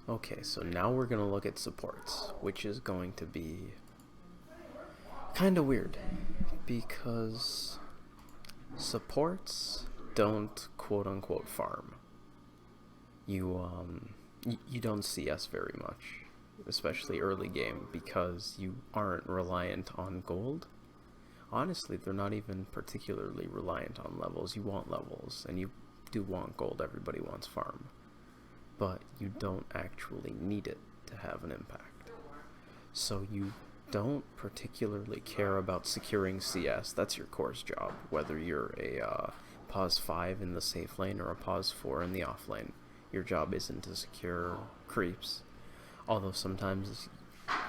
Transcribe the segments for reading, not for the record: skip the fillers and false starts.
Okay, so now we're going to look at supports, which is going to be kind of weird because supports don't quote unquote farm. You don't CS very much, especially early game, because you aren't reliant on gold. Honestly, they're not even particularly reliant on levels. You want levels, and you do want gold. Everybody wants farm, but you don't actually need it to have an impact. So you don't particularly care about securing CS. That's your core's job, whether you're a pause 5 in the safe lane or a pause 4 in the off lane. Your job isn't to secure creeps, although sometimes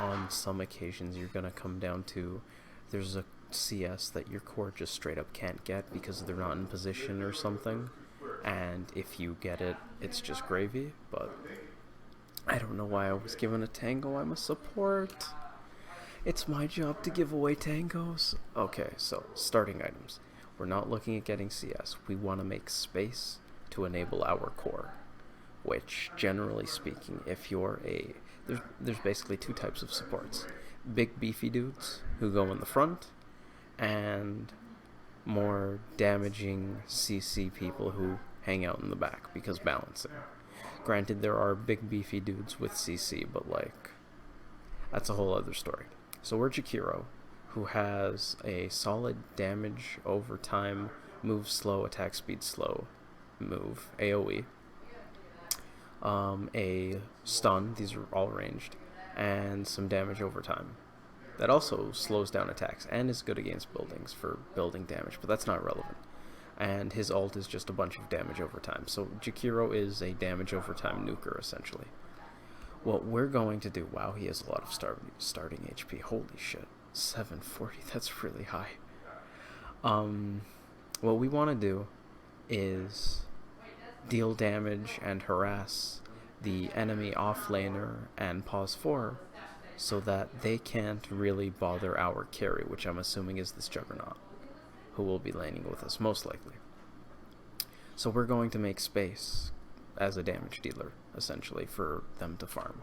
on some occasions you're going to come down to there's a CS that your core just straight up can't get because they're not in position or something, and if you get it, it's just gravy. But I don't know why I was given a tango. I'm a support. It's my job to give away tangos. Okay, so starting items. We're not looking at getting CS. We want to make space to enable our core, which generally speaking, if you're a there's basically two types of supports: big beefy dudes who go in the front, and more damaging CC people who hang out in the back because balancing. Granted, there are big beefy dudes with CC, but like that's a whole other story. So we're Jakiro, who has a solid damage over time, move slow, attack speed slow, move AOE, a stun, these are all ranged, and some damage over time. That also slows down attacks and is good against buildings for building damage, but that's not relevant. And his ult is just a bunch of damage over time. So Jakiro is a damage over time nuker, essentially. What we're going to do, wow, he has a lot of starting HP. Holy shit, 740, that's really high. What we want to do is deal damage and harass the enemy offlaner and pause 4 so that they can't really bother our carry, which I'm assuming is this Juggernaut, who will be laning with us most likely. So we're going to make space as a damage dealer, essentially, for them to farm.